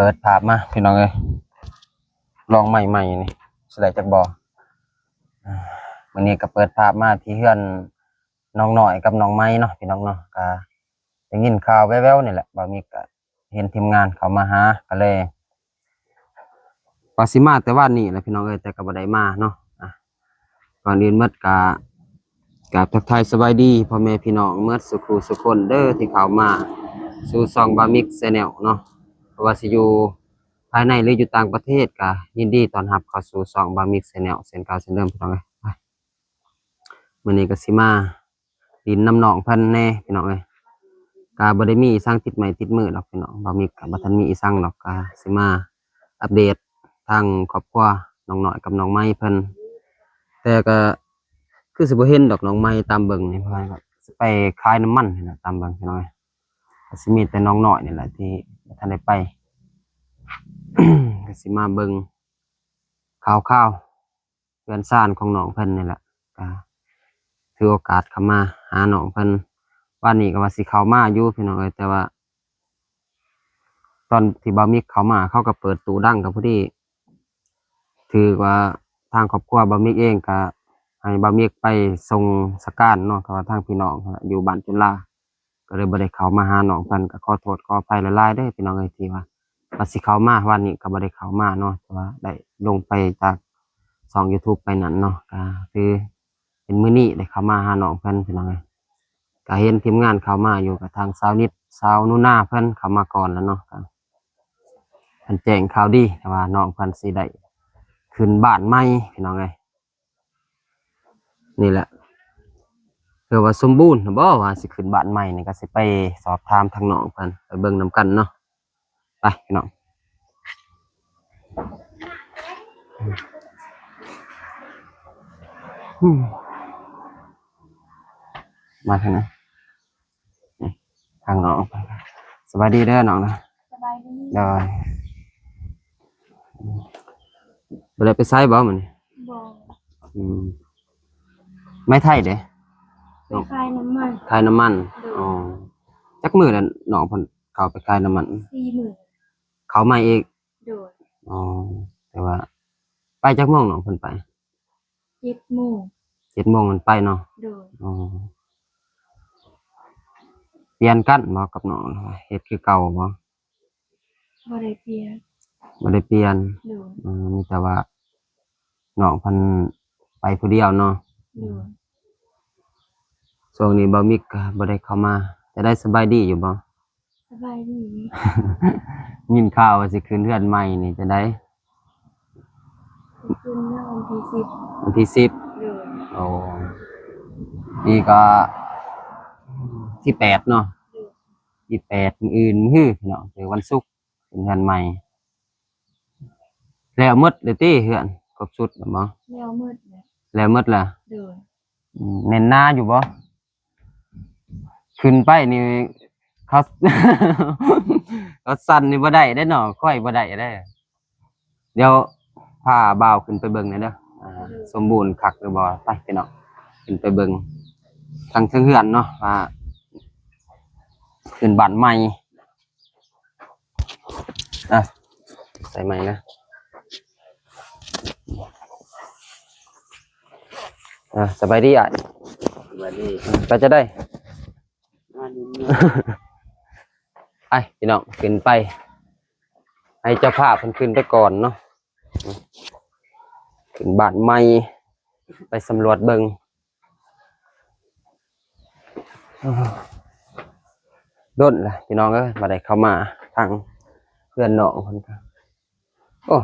ปิดภาพมาพี่น้องเลยลองใหม่ๆนี่สไลด์จากบอวันนี้ก็เปิดภาพมาที่เฮือนน้องหน่อยกับน้องไม้เนาะพี่น้องเนาะก็ได้ยินข่าวแว่วๆนี่แหละบ่มีก็เห็นทีมงานเขามาหาก็เลยว่าสิมาแต่ว่านี่แหละพี่น้องเอ้ยแต่ก็บ่ได้มาเนาะก่อนอื่นหมดกับทักทายสบายดีพ่อแม่พี่น้องเมื่อสุขุสุคนเด้อที่เข้ามาสู่ช่องบามิกแชนแนลเนาะเพราะว่าสิอยู่ภายในหรืออยู่ต่างประเทศก็ยินดีต้อนรับเข้าสู่ช่องบามิกแชนแนลเส้นเก่าเส้นเดิมพี่น้องเอ้ยมื้อนี้ก็สิมาดินน้ำหนองเพิ่นแน่พี่น้องเอ้ยก็บ่ได้มีอีสังติดใหม่ติดมือดอกพี่น้องบามิกก็บ่ทันมีอีสังดอกก็สิมาอัปเดตทางครอบครัวน้องน้อยกับน้องไม้เพิ่นแต่ก็คือสิบ่เห็นดอกน้องไม้ตามเบิ่งนี่เพราะว่าสิไปขายน้ำมันนี่นะตามเบิ่งพี่น้องก็สิมีแต่น้องน้อยนี่แหละที่บ่ทันได้ไป ก็สิมาเบิ่งข่าวเพื่อนซ่านของน้องเพิ่นนี่แหละก็ถือโอกาสเข้ามาหาน้องเพิ่นวันนี้ก็ว่าสิเข้ามาอยู่พี่น้องเอ้ยแต่ว่าตอนที่บ่าวมิกเข้ามาเขาก็เปิดตู้ดังกับพอดีถือว่าทางครอบครัวบ่าวมิกเองก็ให้บ่าวมิกไปส่งสการเนาะก็ว่าทางพี่น้องอยู่บ้านจุฬาก็เลยบ่ได้เข้ามาหาน้องเพิ่นก็ขอโทษขออภัยหลายๆเด้อพี่น้องเอ้ยที่ว่าสิเข้ามาวันนี้ก็บ่ได้เข้ามาเนาะแต่ว่าได้ลงไปจากช่อง YouTube ไปนั่นเนาะก็คือเป็นมื้อนี้ได้เข้ามาหาน้องเพิ่นพี่น้องเอ้ยก็เห็นทีมงานเข้ามาอยู่กับทางสาวนิดสาวนุนาเพิ่นเข้ามาก่อนแล้วเนาะก็เพิ่นแจ้งข่าวดีว่าน้องเพิ่นสิได้ขึ้นบ้านใหม่พี่น้องเอ้ยนี่แหละคือว่าสมบูรณ์บ่ว่าสิขึ้นบ้านใหม่นี่ก็สิไปสอบถามทางน้องเพิ่นไปเบิ่งนำกันเนาะไปพี่น้องมาทางไหนทางน้องสบายดีเด้อน้องนะสบายดีได้บ่ได้ไปไสบ่มื้อนี้บ่ไม่ไทยเด้ไปขายน้ำมันขายน้ำมันอ๋อจักมื้อแล้วน้องเพิ่นเข้าไปขายน้ำมัน40,000เขามาอีกโดยอ๋อแต่ว่าไปจักโมงน้องเพิ่นไป7 โมง 7 โมงมันไปเนาะโดยอ๋อเปลี่ยนกันบ่กับน้องเฮ็ดคือเก่าบ่บ่ได้เปลี่ยนบ่ได้เปลี่ยนโดยมีแต่ว่าน้องเพิ่นไปผู้เดียวเนาะโดยช่วงนี้บ่มิกก็บ่ได้เข้ามาจะได้สบายดีอยู่บ่ สบายดี ยินข่าวว่าสิขึ้นเรือนใหม่นี่จะได้ขึ้นเมื่อวันที่10วันที่10โดยโอ้นี่ก็ที่8เนาะที่8มื้ออื่นมื้อเนาะคือวันศุกร์ขึ้นเรือนใหม่แล้วหมดเลยติเฮือนครบชุดแล้วบ่แล้วมืดแล้วแล้วหมดล่ะโดยแน่นหน้าอยู่บ่ขึ้นไปนี่เขา เขาสั่นนี่บ่ได้เด้อเนาะค่อยบ่ได้เด้อเดี๋ยวพาบ่าวขึ้นไปเบิ่งหน่อยเด้อสมบูรณ์คักหรือบ่ไปพี่น้องขึ้นไปเบิ่งทางเฮือนเนาะว่าขึ้นบ้านใหม่ใส่ใหม่นะสบายดีอ่ะสบายดีไปจะได้ไปพี่น้องขึ้นไปให้เจ้าภาพเพิ่นขึ้นไปก่อนเนาะขึ้นบ้านใหม่ไปสำรวจเบิ่งโดนล่ะพี่น้องเอ้ยบ่ได้เข้ามาทางเพื่อนน้องเพิ่นก็โอ้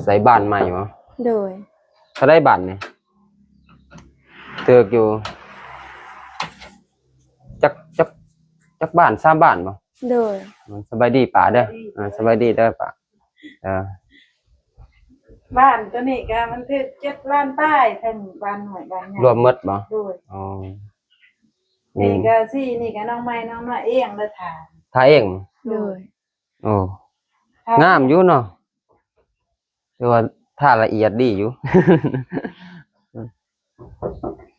ใส่บ้านใหม่บ่โดยเขาได้บ้านนี่เตือกอยู่จักบ้าน3บ้านบ่โดยสบายดีป่าเด้อสบายดีเด้อป่าบ้านตัวนี้ก็มันคือ7 ล้านป้ายทั้งบ้านหน่อยบ้านใหญ่รวมหมดบ่โดยอ๋อนี่ก็สินี่ก็น้องไม้น้องมาเองเด้อท่าถ้าเองโดยโอ้งามอยู่เนาะคือว่าถ้าละเอียดดีอยู่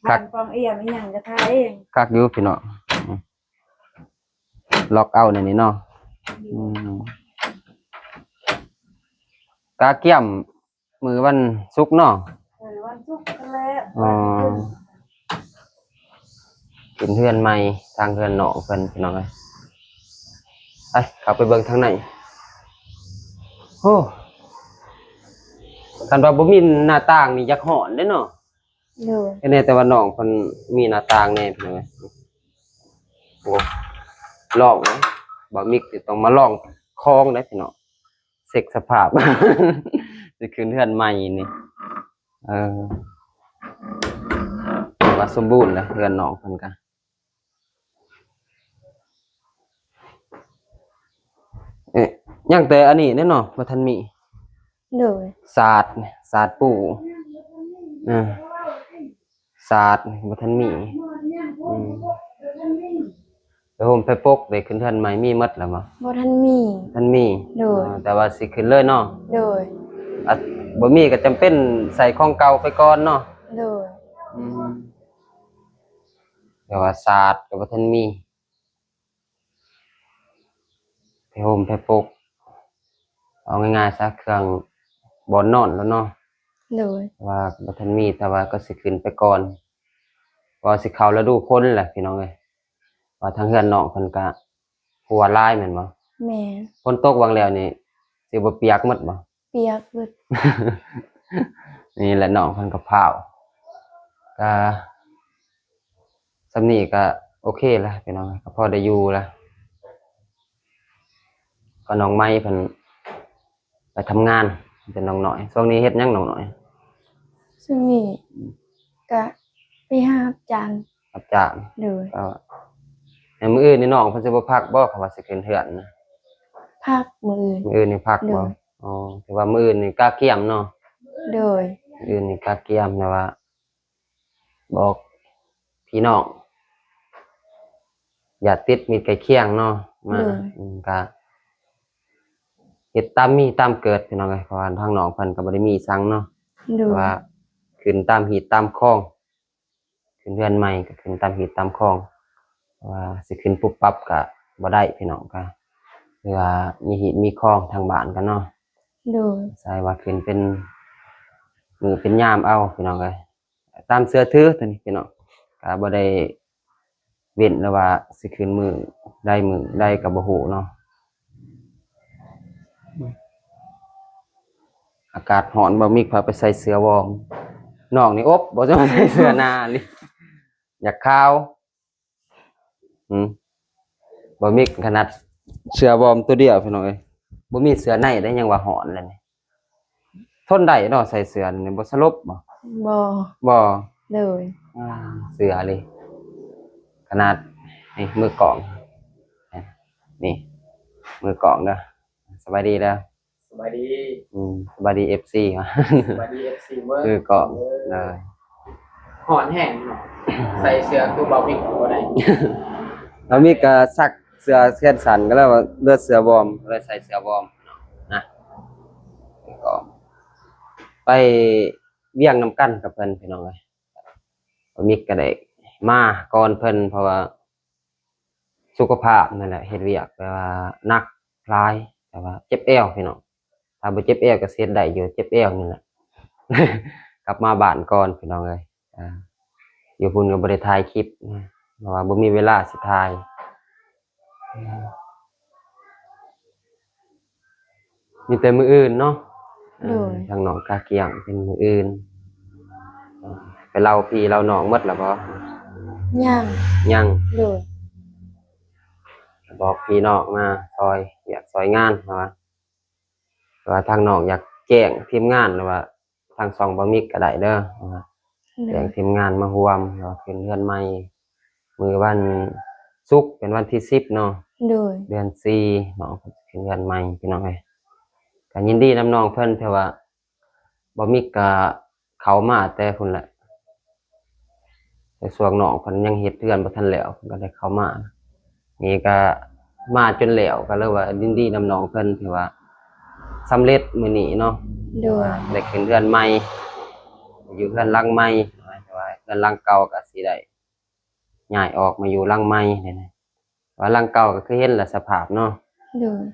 บ้านฟองเอี่ยมอีหยังก็ท่าเองคักอยู่พี่น้องล็อกเอาในนี้เนาะ อืมกาเกี่ยมมือวันศุกร์เนาะ วันศุกร์นั่นแหละ อ๋อกินเฮือนใหม่ทางเฮือนน้องเพิ่นพี่น้องเอ้ยไปเข้าไปเบิ่งทางในโอ้คันว่าบ่มีหน้าต่างนี่อยากฮ้อนเด้เนาะ โดย แน่แต่ว่าน้องเพิ่นมีหน้าต่างแน่พี่น้องเอ้ยโอ้ลองนะบ่มีสิต้องมาลองคลองได้พี่น้องเช็คสภาพ สิขึ้นเฮือนใหม่นี่เออว่าสมบูรณ์แล้วเฮือนน้องเพิ่นก็เอ๊ะยังแต่อันนี้แน่เนาะบ่ทันมี โดย ศาสตร์เนี่ยศาสตร์ปู่ศาสตร์นี่บ่ทันมีอืมแล้วผมไปปกได้ขึ้นเทือนใหม่มีหมดแล้วบ่ บ่ทันมี ทันมี โดย แต่ว่าสิขึ้นเลยเนาะ โดย อ่ะบ่มีก็จำเป็นใส่ของเก่าไปก่อนเนาะ โดย อืมแต่ว่าศาสตร์ก็บ่ทันมีไปโฮมไปปกเอาง่ายๆซะเครื่องบ่อนอนแล้วเนาะ โดย ว่าบ่ทันมีแต่ว่าก็สิขึ้นไปก่อนว่าสิเข้าฤดูฝนแหละพี่น้องเอ้ยว่าทางเฮือนน้องเพิ่นก็หัวลายแม่นบ่ แม่ ฝนตกวางแล้วนี่สิบ่เปียกหมดบ่ เปียกเบิด นี่แหละน้องเพิ่นก็พร้าวก็สำนี้ก็โอเคแล้วพี่น้องก็พอได้อยู่แล้วก็น้องไม้เพิ่นไปทำงานเป็นน้องน้อยช่วงนี้เฮ็ดหยังน้องน้อย ซึ่งนี่ก็ไปหาอาจารย์ รับจ้าง โดย ก็ในมื้ออื่นนี่น้องเพิ่นสิบ่พักบ่คำว่าสิขึ้นเฮือนนะ ภาคมืออื่น มื้ออื่นนี่พักบ่ เด้อ อ๋อถือว่ามื้ออื่นนี่กล้าเกี่ยมเนาะ โดย มื้ออื่นนี่กล้าเกี่ยมนะว่า บอกพี่น้องอย่าติดมิตรใกล้เคียงเนาะมาก็เฮ็ดตามมีตามเกิดพี่น้องเอ้ยเพราะว่าทางน้องเพิ่นก็บ่ได้มีสังเนาะ โดย ว่าขึ้นตามหีดตามคลองขึ้นเรือนใหม่ก็ขึ้นตามหีดตามคลองว่าสิขึ้นปุ๊บปั๊บก็บ่ได้พี่น้องก็คือว่ามีหีดมีคลองทางบ้านกันเนาะ โดย ใช่ว่าขึ้นเป็นมือเป็นยามเอาพี่น้องเอ้ยตามเสื้อถือตัวนี้พี่น้องก็บ่ได้เว้นแล้วว่าสิขึ้นมือได้ก็บ่ฮู้เนาะอากาศร้อนบ่มีพาไปใส่เสื้อวอร์มน้องนี่อบบ่จะมาใส่เสื้อหนาลิอยากขาวบ่มีขนาดเสื้อวอร์มตัวเดียวพี่น้องเอ้ยบ่มีเสื้อในได้ยังว่าร้อนเลยนี่ทนได้เนาะใส่เสื้อนี่บ่สลบบ่ บ่ บ่ โดย เสื้อเลยขนาดนี่มือกลองนี่มือกลองเด้อสบายดีเด้อ สวัสดี สบายดี FC ครับ สวัสดีเอฟซีเวอร์ มือกลองเลย หอนแห้งเนาะใส่เสื้อคือเบาบิ๊กตัวไหน แล้วมีก็ซักเสื้อแขนสั้นก็แล้วว่าเลือดเสื้อวอร์มก็เลยใส่เสื้อวอร์มนะก็ไปเวียงน้ำกันกับเพิ่นพี่น้องเอ้ยบ่มีก็ได้มาก่อนเพิ่นเพราะว่าสุขภาพนั่นแหละเฮ็ดเวียกแปลว่าหนักหลายแต่ว่าเจ็บเอวพี่น้องถ้าบ่เจ็บเอวก็เสียได้อยู่เจ็บเอวนี่แหละ กลับมาบ้านก่อนพี่น้องเอ้ยอยู่พุ่นก็บ่ได้ถ่ายคลิปนะเพราะว่าบ่มีเวลาสิถ่ายมีแต่มื้ออื่นเนาะทางน้องกาเกียงเป็นมื้ออื่นไปเล่าพี่เล่าน้องหมดแล้วบ่ ย่าง ยัง โดย บอกพี่น้องมาซอยอยากซอยงานว่าทางน้องอยากแจ้งทีมงานหรือว่าทางซองบ่มีก็ได้เด้อว่า โด แจ้ ย งทีมงานมาร่วมว่าขึ้นเรือนใหม่มื้อวันศุกร์เป็นวันที่10เนาะ โดย เดือน4น้องขึ้นเรือนใหม่พี่น้องเอ้ยก็ยินดีนำน้องเพิ่นแต่ว่าบ่มีก็เข้ามาแต่พุ่นแหละแต่ส่วนน้องเพิ่นยังเฮ็ดเรือนบ่ทันแล้วเพิ่นก็ได้เข้ามานี่ก็มาจนแล้วก็เลยว่ายินดีนำน้องเพิ่นที่ว่าสำเร็จมื้อนี้เนาะ โดย ได้ขึ้นเรือนใหม่อยู่เรือนหลังใหม่แต่ว่าเรือนหลังเก่าก็สิได้ย้ายออกมาอยู่หลังใหม่นี่นะว่าหลังเก่าก็คือเห็นแหละสภาพเนาะ โดย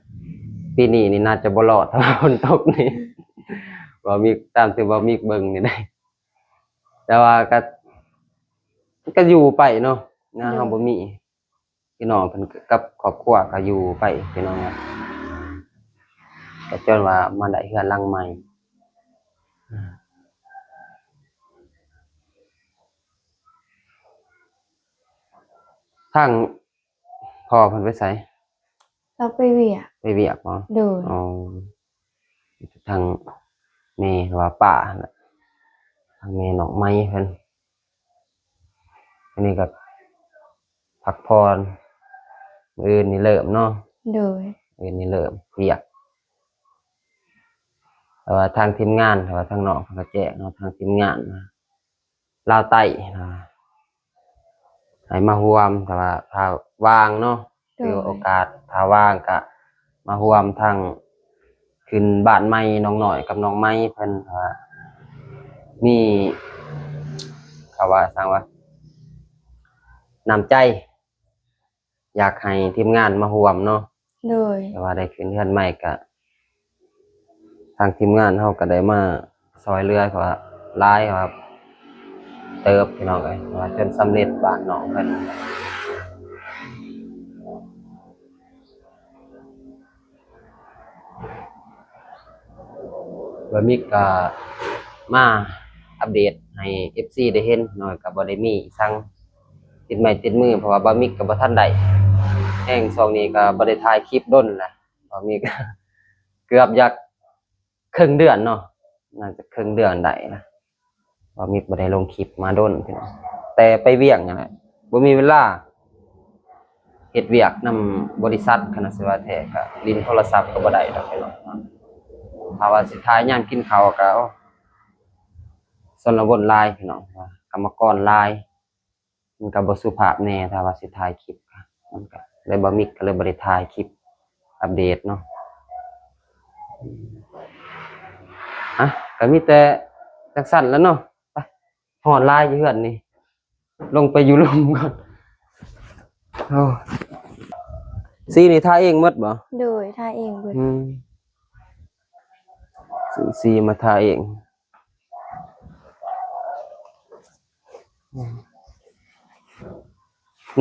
ปีนี้นี่น่าจะบ่รอดถ้าฝนตกนี่ บ่มีตามที่บ่มีเบิ่งนี่ได้แต่ว่าก็อยู่ไปเนาะนะเฮาบ่มีพี่น้องเพิ่นกับครอบครัวก็อยู่ไปพี่น้องอะก็จนว่ามาได้เฮือนหลังใหม่ทางพ่อเพิ่นไปไส เราไปเวียก ไปเวียกบ่ โดย อ๋อทางแม่หรือว่าป้าน่ะทางแม่น้องไม้เพิ่นอันนี้ก็พักผ่อนมื้ออื่นนี่เริ่มเนาะ โดย มื้ออื่นนี่เริ่มเวียกแต่ว่าทางทีมงานแต่ว่าทางน้องเพิ่นก็แจ้งเนาะทางทีมงานนะลาวใต้นะให้มาร่วมแต่ว่าถ้าว่างเนาะ โด ถือย โอกาสถ้าว่างก็มาร่วมทางขึ้นบ้านใหม่น้องน้อยกับน้องไม้เพิ่นว่ามีเขาว่าสั่งว่าน้ำใจ อยากให้ทีมงานมาร่วมเนาะ โดย แต่ว่าได้ขึ้นเฮือนใหม่ก็ทางทีมงานเฮาก็ได้มาซอยเรือก็หลายครับเติบพี่น้องเอ้ยว่าจนสำเร็จบ้านน้องเพิ่นว่ามีก็มาอัปเดตให้ FC ได้เห็นหน่อยก็บ่ได้มีสั่งติดไม้ติดมือเพราะว่าบ่มีก็บ่ทันได้แฮ่งช่วงนี้ก็บ่ได้ถ่ายคลิปดนแหละบ่มีก็ เกือบอยากครึ่งเดือนเนาะน่าจะครึ่งเดือนได้นะบ่มีบ่ได้ลงคลิปมาดนพี่น้องแต่ไปเวียกนั่นแหละบ่มีเวลาเฮ็ดเวียกนำบริษัทคณะสิว่าแท้ก็ลิ้นโทรศัพท์ก็บ่ได้ดอกพี่น้องถ้าว่าสิถ่ายยามกินข้าวก็สนวนหลายพี่น้องว่ากรรมกรหลายมันก็บ่สุภาพแน่ถ้าว่าสิถ่ายคลิปก็มันก็เลยบ่มีก็เลยบ่ได้ถ่ายคลิปอัปเดตเนาะ ก็มีแต่จักสั่นแล้วเนาะไปหอดลายอยู่เฮือนนี่ลงไปอยู่ลมก่อนโอ้สีนี่ทาเองหมดบ่ โดยถ้าเองเบิด สีมาทาเอง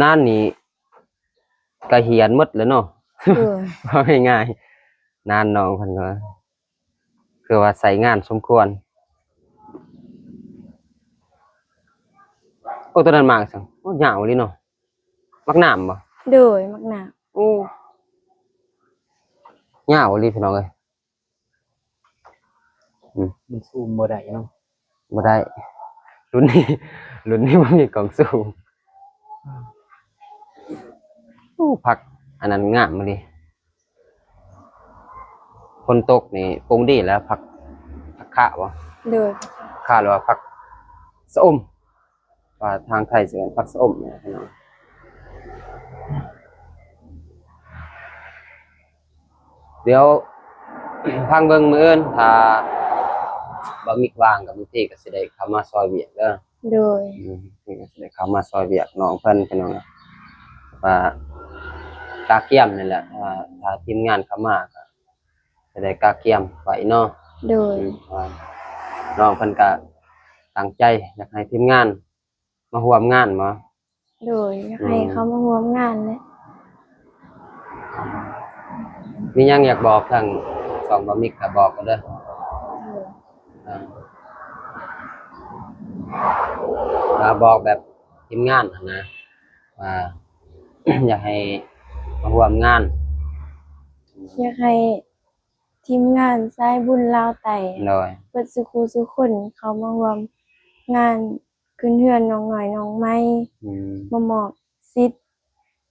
นานนี่ก็เหียนหมดแล้วเนาะ โดย ว่าง่ายๆนานน้องเพิ่นก็คือว่าใส่งานสมควรโอ้ตัวนั้นมากจังโอ้ยาวอีหลีเนาะมักน้ำบ่ โดยมักหนา โอ้ยาวอีหลีพี่น้องเอ้ย มันซูมบ่ได้เนาะ บ่ได้ รุ่นนี้ รุ่นนี้บ่มีกล่องสูงโอ้ผักอันนั้นงามมาดิฝนตกนี่ปรุงดีแล้วผักคะบ่ โดย คะหรือว่าผักสะอมว่าทางไทยสิเรียกผักสะอมเนี่ยพี่น้องเดี๋ยว พังเบิ่งมื้ออื่นถ้าบ่มีว่างกับมื้อที่ก็สิได้เข้ามาซอยเวียกเด้อ โดย นี่ก็สิได้เข้ามาซอยเวียกน้องเพิ่นพี่น้องว่ากาเกียมนี่แหละถ้าทีมงานเข้ามาก็จะได้กาเกียมไว้เนาะ โดย ว่าน้องเพิ่นก็ตั้งใจอยากให้ทีมงานมาร่วมงานบ่ โดยอยากให้เขามาร่วมงานเลย มีหยังอยากบอกทางสองบ่มิกก็บอกกันเด้ออ่าบอกแบบทีมงานหั่นนะว่า อยากให้มาร่วมงาน อยากให้ทีมงานสายบุญลาวไต่ โดย เปิดสุขุสุคนเขามาร่วมงานขึ้นเฮือนน้องหน่อยน้องไม้ อืม มามอบสิทธิ์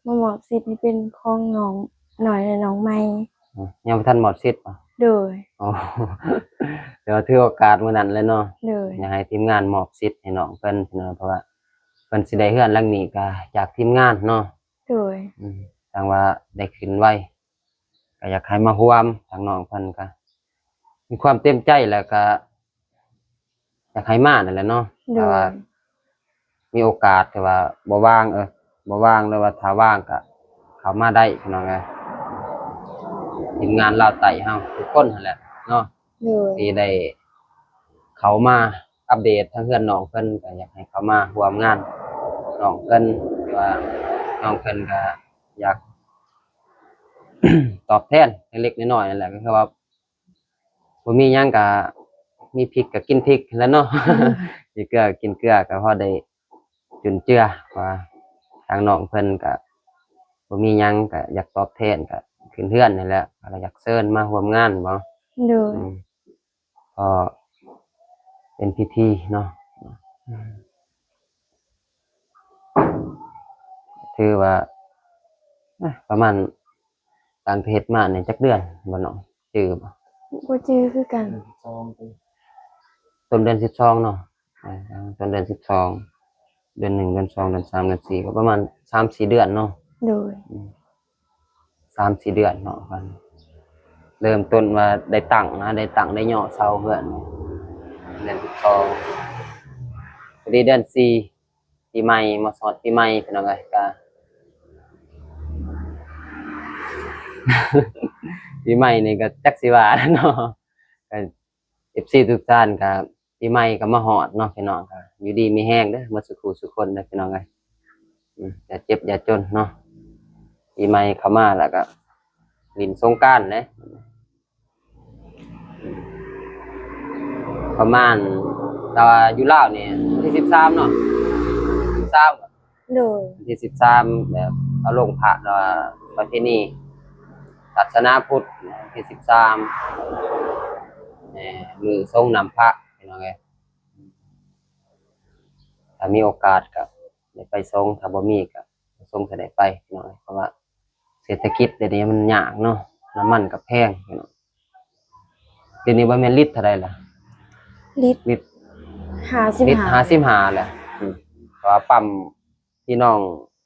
ให้เป็นของน้องหน่อยและน้องไม้ ยังบ่ทันหมดสิทธิ์บ่ โดย อ๋อ เดี๋ยวถือโอกาสมื้อนั้นเลยเนาะ โดย อยากให้ทีมงานมอบสิทธิ์ให้น้องเพิ่นพี่น้องเพราะว่าเพิ่นสิได้เฮือนหลังนี้ก็จากทีมงานเนาะ โดย ทางว่าได้ขึ้นไวก็อยากให้มาร่วมทางน้องเพิ่นก็มีความเต็มใจแล้วก็อยากให้มานั่นแหละเนาะ โด แต่ว่าย มีโอกาสแต่ว่าบ่ว่างบ่ว่างหรือว่าถ้าว่างก็เข้ามาได้พี่น้องเอ้ย ทีมงานลาวไต่เฮาทุกคนนั่นแหละเนาะ โดย ที่ได้เขามาอัปเดตทางเพื่อนน้องเพิ่นก็อยากให้เขามาร่วมงานน้องเพิ่นหรือว่าน้องเพิ่นก็อยาก ตอบแทนเล็กๆน้อยๆนั่นแหละก็คือว่าบ่มีหยังก็มีพริกก็กินพริกแหล้วเนาะ มีเกลือกินเกลือก็พอได้จุนเจือว่าทางน้องเพิ่นก็บ่มีหยังก็อยากตอบแทนก็ขึ้นเฮือนนี่แหละก็อยากเชิญมาร่วมงานบ่ โดย ก็เป็นพิธีเนาะถือว่าประมาณการเพชรมาเนี่ยจักเดือนบ่เนาะชื่อบ่ บ่จื้อคือกัน ต้นเดือน12เนาะต้นเดือน12เดือน1เดือน2เดือน3เดือน4ก็ประมาณ 3-4 เดือนเนาะ โดย 3-4 เดือนเนาะกันเริ่มต้นว่าได้ตั้งนะได้ตั้งได้ย่อเสาเพื่อนเดือน12พอดีเดือน4ปีใหม่มาสอดปีใหม่เป็นจังไงก็ ปีใหม่นี่ก็จักสิว่าเนาะก็ FC ทุกท่านก็ปีใหม่ก็มาฮอดเนาะพี่น้องก็อยู่ดีมีแฮงเด้อหมดสุขสุขคนเด้อพี่น้องเอ้ยอย่าเจ็บอย่าจนเนาะปีใหม่เข้ามาแล้วก็ลิ้นสงกรานต์เด้ประมาณแต่ว่าอยู่ลาวนี่วันที่13เนาะ13 โดย วันที่13แบบเอาลงพระแล้วประเพณีศาสนาพุทธวันที่13มือทรงนำพระพี่น้องเอ้ยถ้ามีโอกาสก็ได้ไปทรงถ้าบ่มีก็ทรงก็ได้ไปพี่น้องเอ้ยเพราะว่าเศรษฐกิจเดี๋ยวนี้มันยากเนาะน้ำมันก็แพงพี่น้องเดี๋ยวนี้บ่แม่นลิตรเท่าใดล่ะ ลิตร ลิตร ลิตร 55 55แหละเพราะว่าปั๊มพี่น้อง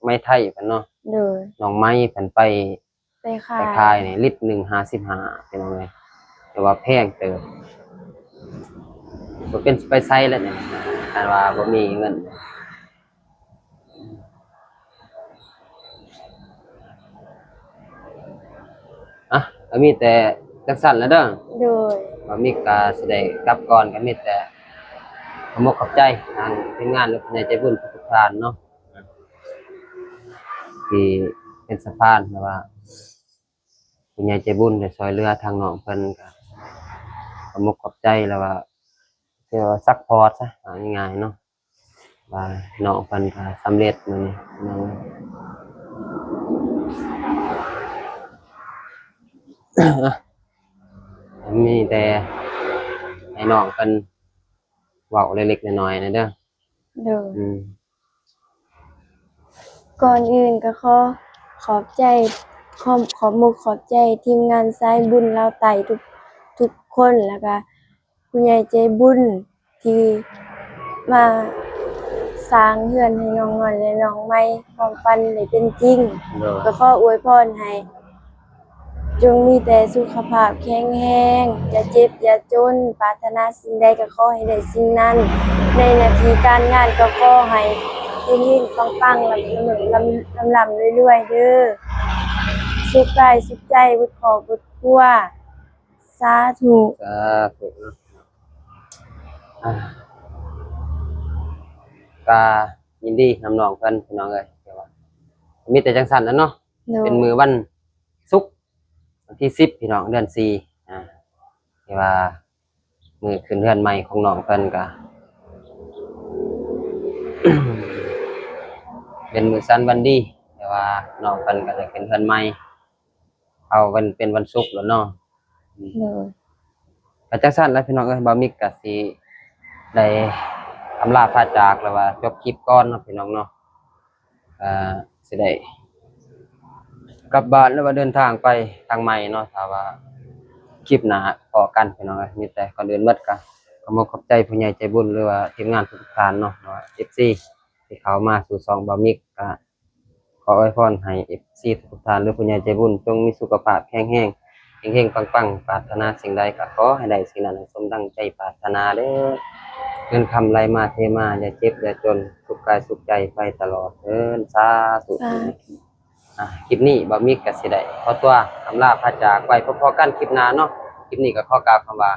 ไม้ไทยเพิ่นเนาะ โดย น้องไม้เพิ่นไป ไปขา ไป ย ขายนี่ลิตรหนึ่ง55เป็นยังไงแต่ว่าแพงเติบบ่เป็นไปไสแล้วเนี่ยแต่ว่าบ่มีเงินก็มีแต่จักสั่นแล้วเด้อ โดย บ่มีก็สิได้กลับก่อนก็มีแต่ขอมกขอบใจทางทีมงานและผู้ใหญ่ใจบุญทุกท่านเนาะที่เป็นสะพานแต่ว่าผู้ใหญ่ใจบุญได้ช่วยเหลือทางน้องเพิ่นก็ขอมกขอบใจแล้วว่าเรียกว่าซัพพอร์ตซะเอาง่ายๆเนาะว่าน้องเพิ่นก็สำเร็จมื้อนี้น้อง มีแต่ให้น้องเพิ่นเว้าเล็กๆน้อยๆนะเด้อ โดย อืม ก่อนอื่นก็ขอบใจขอบมุกขอบใจทีมงานสายบุญลาวไต่ทุกคนแล้วก็ผู้ใหญ่ใจบุญที่มาสร้างเฮือนให้น้องน้อยและน้องใหม่ความฝันได้เป็นจริง เด้อ ก็ขออวยพรให้จงมีแต่สุขภาพแข็งแรงอย่าเจ็บอย่าจนปรารถนาสิ่งใดก็ขอให้ได้สิ่งนั้น ในหน้าที่การงานก็ขอให้เฮงๆปังๆลำเรื่อยๆเด้อสุขกายสุขใจบุญขอบุญครัวสาธุ สาธุเนาะก็ยินดีนำน้องเพิ่นพี่น้องเอ้ยเดี๋ยวว่ามีแต่จังซั่นแหล้วเนาะ โดย เป็นมื้อวันศุกร์วันที่10พี่น้องเดือน4ที่ว่ามื้อขึ้นเรือนใหม่ของน้องเพิ่นก็ เป็นมื้อสันวันดีแต่ว่าน้องเพิ่นก็ได้ขึ้นเรือนใหม่เอาเป็นวันศุกร์แล้วเนาะ โดย ก็จังซั่นแหล้วพี่น้องเอ้ยบ่มีก็สิได้อำลาพาจากแล้วว่าจบคลิปก่อนเนาะพี่น้องเนาะสิได้กลับบ้านแล้วว่าเดินทางไปทางใหม่เนาะถ้าว่าคลิปหน้าพอกันพี่น้องเอ้ยมีแต่ก่อนอื่นหมดก็ขอขอบใจผู้ใหญ่ใจบุญหรือว่าทีมงานทุกท่านเนาะว่า FC ที่เข้ามาสู่ช่องบ่มีก็ขออวยพรให้ FC ทุกท่านหรือผู้ใหญ่ใจบุญจงมีสุขภาพแข็งแรงเฮงๆปังๆปรารถนาสิ่งใดก็ขอให้ได้สิ่งนั้นสมดังใจปรารถนาเด้อเงินคำไหลมาเทมาอย่าเจ็บอย่าจนสุขกายสุขใจไปตลอดเด้อสาธุ สาธุ คลิปนี้บ่มีก็สิได้ขอตัวอำลาพระจากไว้พอๆกันคลิปหน้าเนาะคลิปนี้ก็ขอกล่าวคำว่า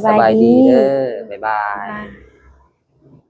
สบายดี เด้อบ๊ายบาย อ่า